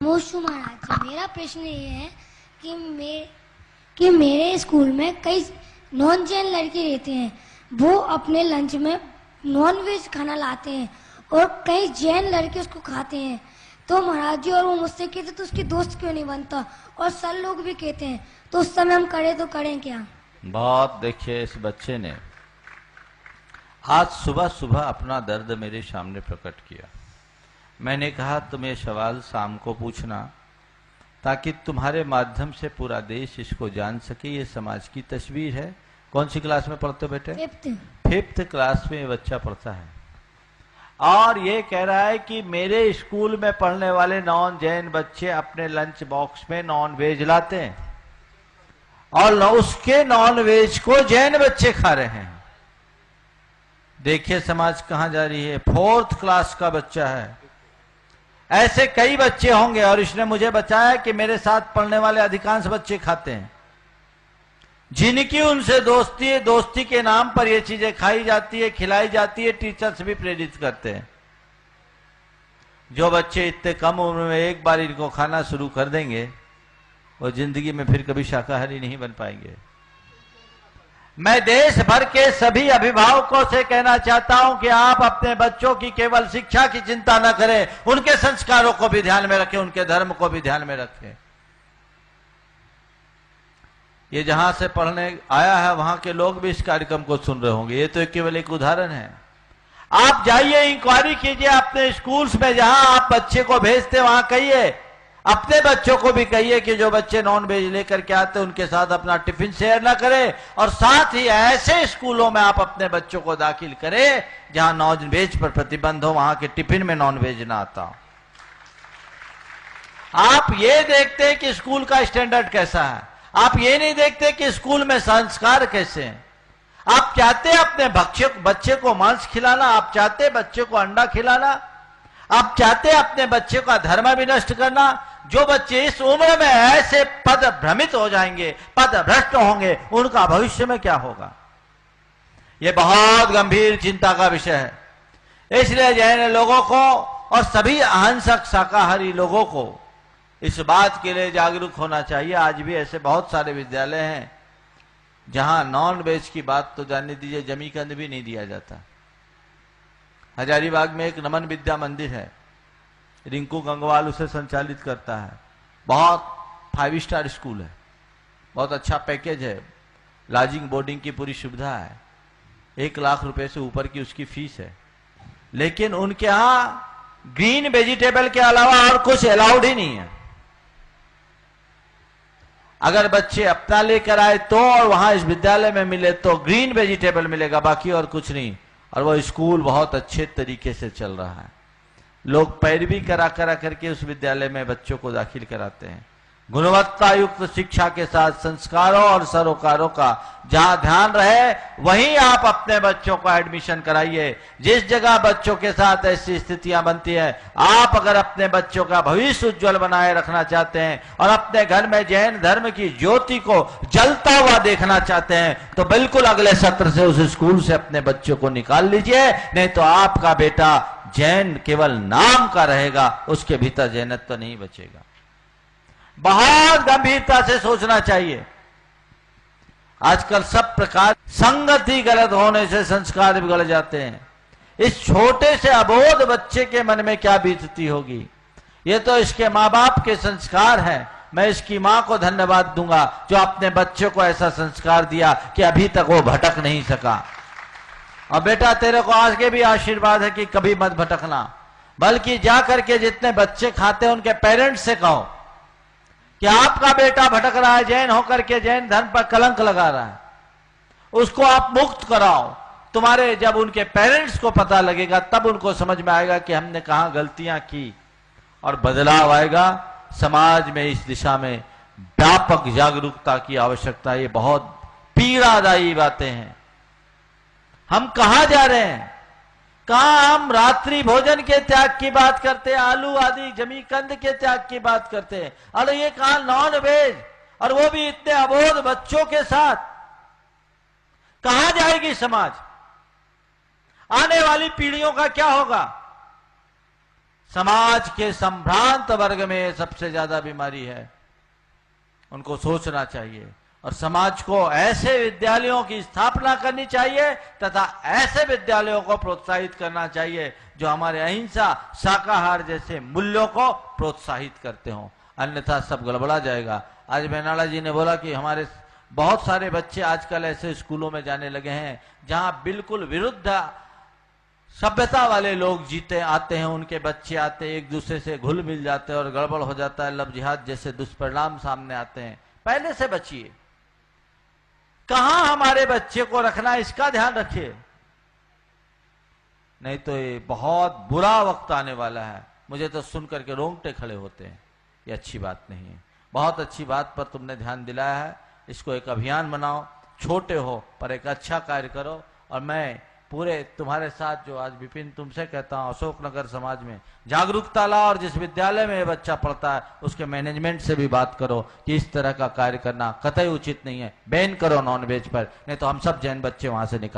मोशु महाराज जी, मेरा प्रश्न ये है कि मेरे स्कूल में कई नॉन जैन लड़के रहते हैं, वो अपने लंच में नॉन वेज खाना लाते हैं और कई जैन लड़के उसको खाते हैं। तो महाराज जी, और वो मुझसे कहते तो उसकी दोस्त क्यों नहीं बनता, और सर लोग भी कहते हैं, तो उस समय हम करें तो करें क्या? बहुत देखिए, इस बच्चे ने आज सुबह सुबह अपना दर्द मेरे सामने प्रकट किया। मैंने कहा तुम ये सवाल शाम को पूछना, ताकि तुम्हारे माध्यम से पूरा देश इसको जान सके। ये समाज की तस्वीर है। कौन सी क्लास में पढ़ते हो बेटे? फिफ्थ क्लास में ये बच्चा पढ़ता है और ये कह रहा है कि मेरे स्कूल में पढ़ने वाले नॉन जैन बच्चे अपने लंच बॉक्स में नॉन वेज लाते हैं और उसके नॉन वेज को जैन बच्चे खा रहे हैं। देखिए समाज कहां जा रही है। फोर्थ क्लास का बच्चा है। ऐसे कई बच्चे होंगे और इसने मुझे बताया कि मेरे साथ पढ़ने वाले अधिकांश बच्चे खाते हैं। जिनकी उनसे दोस्ती है, दोस्ती के नाम पर ये चीजें खाई जाती है, खिलाई जाती है, टीचर्स भी प्रेरित करते हैं। जो बच्चे इतने कम उम्र में एक बार इनको खाना शुरू कर देंगे, वो जिंदगी में फिर कभी शाकाहारी नहीं बन पाएंगे। मैं देश भर के सभी अभिभावकों से कहना चाहता हूं कि आप अपने बच्चों की केवल शिक्षा की चिंता न करें, उनके संस्कारों को भी ध्यान में रखें, उनके धर्म को भी ध्यान में रखें। ये जहां से पढ़ने आया है वहां के लोग भी इस कार्यक्रम को सुन रहे होंगे। ये तो केवल एक उदाहरण है। आप जाइए, इंक्वायरी कीजिए अपने स्कूल्स में, जहां आप बच्चे को भेजते वहां कहिए, अपने बच्चों को भी कहिए कि जो बच्चे नॉन वेज लेकर के आते उनके साथ अपना टिफिन शेयर ना करें, और साथ ही ऐसे स्कूलों में आप अपने बच्चों को दाखिल करें जहां नॉन वेज पर प्रतिबंध हो, वहां के टिफिन में नॉन वेज ना आता हो। आप ये देखते हैं कि स्कूल का स्टैंडर्ड कैसा है, आप ये नहीं देखते कि स्कूल में संस्कार कैसे हैं। आप चाहते हैं अपने बच्चे को मांस खिलाना, आप चाहते हैं बच्चे को अंडा खिलाना, आप चाहते हैं अपने बच्चे का धर्म भी नष्ट करना। जो बच्चे इस उम्र में ऐसे पद भ्रमित हो जाएंगे, पद भ्रष्ट होंगे, उनका भविष्य में क्या होगा? यह बहुत गंभीर चिंता का विषय है। इसलिए जैन लोगों को और सभी अहिंसक शाकाहारी लोगों को इस बात के लिए जागरूक होना चाहिए। आज भी ऐसे बहुत सारे विद्यालय हैं जहां नॉन वेज की बात तो जानने दीजिए, जमीकंद भी नहीं दिया जाता। हजारीबाग में एक नमन विद्या मंदिर है, रिंकू गंगवाल उसे संचालित करता है। बहुत 5 स्टार स्कूल है, बहुत अच्छा पैकेज है, लॉजिंग बोर्डिंग की पूरी सुविधा है, 1 लाख रुपए से ऊपर की उसकी फीस है। लेकिन उनके यहां ग्रीन वेजिटेबल के अलावा और कुछ अलाउड ही नहीं है। अगर बच्चे अपना लेकर आए तो, और वहां इस विद्यालय में मिले तो ग्रीन वेजिटेबल मिलेगा, बाकी और कुछ नहीं। और वो स्कूल बहुत अच्छे तरीके से चल रहा है। लोग पैरवी करा करके उस विद्यालय में बच्चों को दाखिल कराते हैं। गुणवत्ता युक्त शिक्षा के साथ संस्कारों और सरोकारों का जहां ध्यान रहे, वहीं आप अपने बच्चों को एडमिशन कराइए। जिस जगह बच्चों के साथ ऐसी स्थितियां बनती है, आप अगर अपने बच्चों का भविष्य उज्जवल बनाए रखना चाहते हैं और अपने घर में जैन धर्म की ज्योति को जलता हुआ देखना चाहते हैं, तो बिल्कुल अगले सत्र से उस स्कूल से अपने बच्चों को निकाल लीजिए। नहीं तो आपका बेटा जैन केवल नाम का रहेगा, उसके भीतर जैनत्व तो नहीं बचेगा। बहुत गंभीरता से सोचना चाहिए। आजकल सब प्रकार संगति गलत होने से संस्कार बिगड़ जाते हैं। इस छोटे से अबोध बच्चे के मन में क्या बीतती होगी। ये तो इसके माँ बाप के संस्कार हैं। मैं इसकी माँ को धन्यवाद दूंगा जो अपने बच्चों को ऐसा संस्कार दिया कि अभी तक वो भटक नहीं सका। और बेटा, तेरे को आगे भी आशीर्वाद है कि कभी मत भटकना, बल्कि जा करके जितने बच्चे खाते हैं उनके पेरेंट्स से कहो कि आपका बेटा भटक रहा है, जैन होकर के जैन धर्म पर कलंक लगा रहा है, उसको आप मुक्त कराओ। तुम्हारे जब उनके पेरेंट्स को पता लगेगा, तब उनको समझ में आएगा कि हमने कहां गलतियां की, और बदलाव आएगा। समाज में इस दिशा में व्यापक जागरूकता की आवश्यकता है। ये बहुत पीड़ादायी बातें हैं। हम कहां जा रहे हैं? कहां हम रात्रि भोजन के त्याग की बात करते हैं, आलू आदि जमीकंद के त्याग की बात करते हैं, और ये कहां नॉन वेज, और वो भी इतने अबोध बच्चों के साथ। कहां जाएगी समाज? आने वाली पीढ़ियों का क्या होगा? समाज के संभ्रांत वर्ग में सबसे ज्यादा बीमारी है। उनको सोचना चाहिए और समाज को ऐसे विद्यालयों की स्थापना करनी चाहिए तथा ऐसे विद्यालयों को प्रोत्साहित करना चाहिए जो हमारे अहिंसा, शाकाहार जैसे मूल्यों को प्रोत्साहित करते हों, अन्यथा सब गड़बड़ा जाएगा। आज बेनाला जी ने बोला कि हमारे बहुत सारे बच्चे आजकल ऐसे स्कूलों में जाने लगे हैं जहां बिल्कुल विरुद्ध सभ्यता वाले लोग जीते आते हैं, उनके बच्चे आते हैं, एक दूसरे से घुल मिल जाते हैं और गड़बड़ हो जाता है, लव जिहाद जैसे दुष्परिणाम सामने आते हैं। पहले से बचिए। कहां हमारे बच्चे को रखना है इसका ध्यान रखिए, नहीं तो ये बहुत बुरा वक्त आने वाला है। मुझे तो सुनकर के रोंगटे खड़े होते हैं। ये अच्छी बात नहीं है। बहुत अच्छी बात पर तुमने ध्यान दिलाया है। इसको एक अभियान बनाओ, छोटे हो पर एक अच्छा कार्य करो। और मैं पूरे तुम्हारे साथ जो आज विपिन तुमसे कहता हूं, अशोकनगर समाज में जागरूकता लाओ और जिस विद्यालय में ये बच्चा पढ़ता है उसके मैनेजमेंट से भी बात करो कि इस तरह का कार्य करना कतई उचित नहीं है। बैन करो नॉनवेज पर, नहीं तो हम सब जैन बच्चे वहां से निकाल